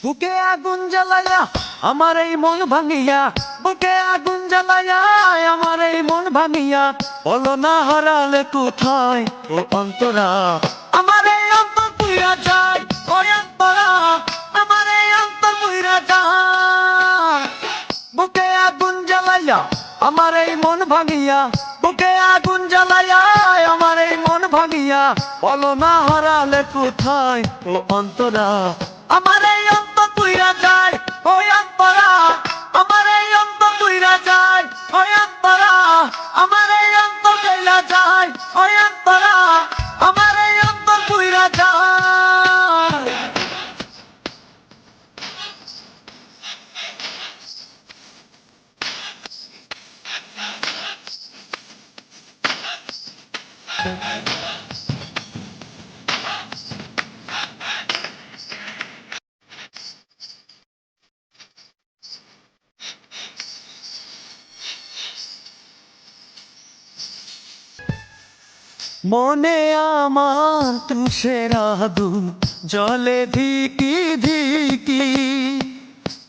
বুকে আগুন জ্বালায়া আমার এই মন ভাঙিয়া, বুকে আগুন জ্বালায়া আমার এই মন ভাঙিয়া, বলো না হারালে কোথায় ও অন্তরা, আমার এই অন্তর পুইরা যায়, ও অন্তরা, আমার এই অন্তর পুইরা যায়। বুকে আগুন জ্বালায়া আমার এই মন ভাঙিয়া, বুকে আগুন জ্বালায়া আমার এই মন ভাঙিয়া, বলো না হারালে কোথায় ও অন্তরা, আমার এই অন্তর পুইরা যায়, ও অন্তরা, আমার এই অন্তর পুইরা যায়, ও অন্তরা, আমার এই অন্তর জ্বলা যায়, ও অন্তরা, আমার এই অন্তর পুইরা যায়। মনে আমার তুষের আগুন জলে ধিকি ধিকি,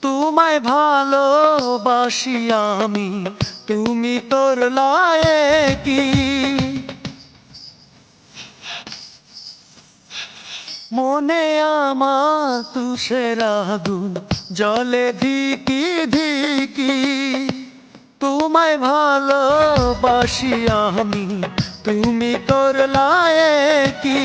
তোমায় ভালোবাসি আমি, তুমি তোর লায়কি। মনে আমার তুষের আগুন জলে ধিকি ধিকি, তোমায় ভালোবাসি আমি, তুমি তোর লায়কি।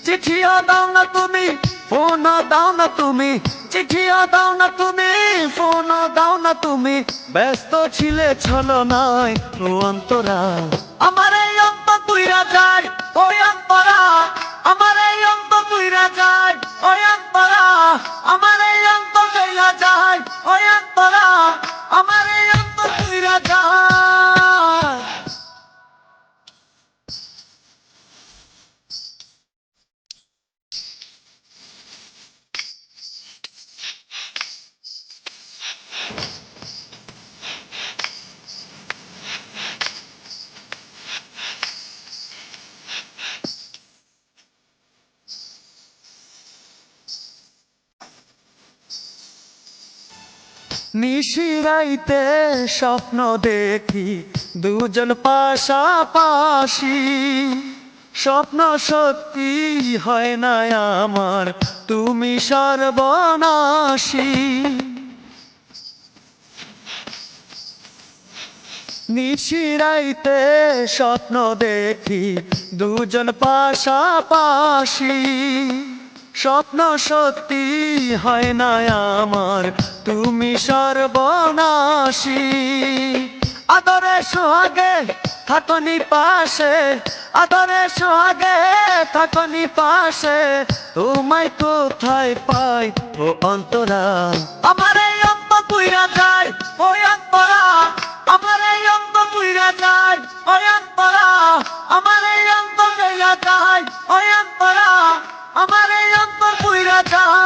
চিঠিও দাও না তুমি, ফোনও দাও না তুমি, চিঠিও দাও না তুমি, ফোনও দাও না তুমি, ব্যস্ত ছিলে ছলনায় ও অন্তরা, আমার এই অন্তর পুইরা যায়, ও অন্তরা, আমার এই অন্তর পুইরা যায়, ও অন্তরা, আমার এই অন্তর জ্বলা যায়, ও অন্তরা, আমার এই অন্তর পুইরা যায়। নিশিরাইতে স্বপ্ন দেখি দুজন পাশাপাশি, স্বপ্ন সত্যি হয় না আমার, তুমি সর্বনাশী। নিশিরাইতে স্বপ্ন দেখি দুজন পাশাপাশি, স্বপ্ন সত্যি হয় না আমার, তুমি সর্বনাশী। আদরে সোহাগে থাকনি পাশে, আদরে সোহাগে থাকনি পাশে, তোমায় কোথায় পাই ও অন্তরা, আমার এই অন্তর পুইরা যায়, ও অন্তরা, আমার এই অন্তর পুইরা যায়, ও অন্তরা, আমার এই অন্তর জ্বলা যায়, ও অন্তরা, আমার এই অন্তর পুইরা যায়।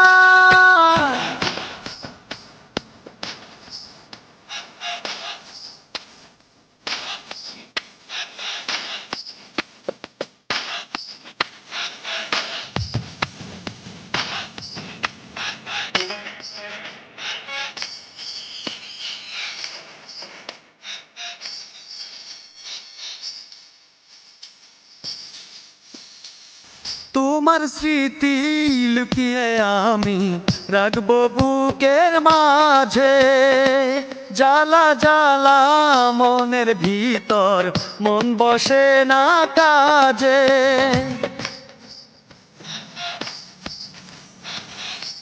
তোমার স্মৃতি লুকিয়ে আমি রাখবো বুকের মাঝে, জ্বালা জ্বালা মনের ভিতর, মন বসে না কাজে।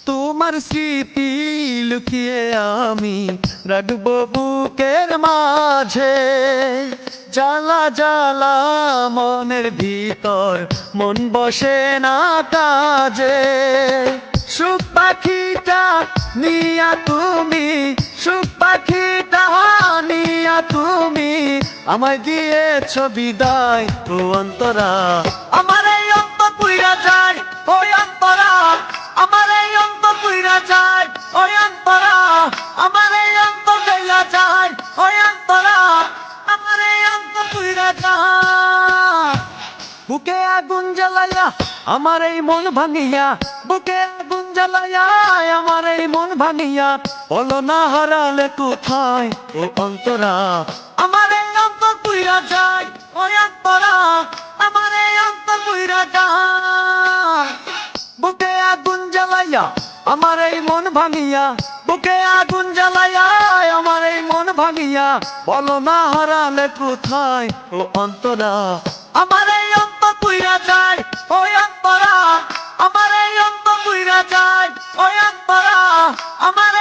তোমার স্মৃতি লুকিয়ে আমি রাখবো বুকের মাঝে, জ্বালা জ্বালা মনের ভিতর, মন বসে না কাজে। সুখ পাখিটা নিয়া তুমি, সুখ পাখিটা নিয়া তুমি, আমায় দিয়েছ বিদায় ও অন্তরা, আমার এই অন্তর পুইরা যায়, ও অন্তরা, আমার এই অন্তর পুইরা যায়, ও অন্তরা, আমার এই অন্তর জ্বলা যায়, ও অন্তরা, আমার এই অন্তর পুইরা যায়। বুকে আগুন জ্বালায়া আমার এই মন ভাঙিয়া, বুকে আগুন জ্বালায়া ভাঙিয়া বলো না হারালে কোথায় ও অন্তরা আমার এই অন্তর পুইরা যায় ওই অন্তরা আমার এই অন্তর পুইরা যায় বুকে আগুন জ্বালাইয়া আমার এই মন ভাঙিয়া বুকে আগুন জ্বালাইয়া আমার এই মন ভাঙিয়া বলো না হারালে কোথায় ও অন্তরা আমার এই অন্তর পুইরা যায় ওই অন্তরা আমার এই অন্তর পুইরা যায় ওই অন্তরা আমার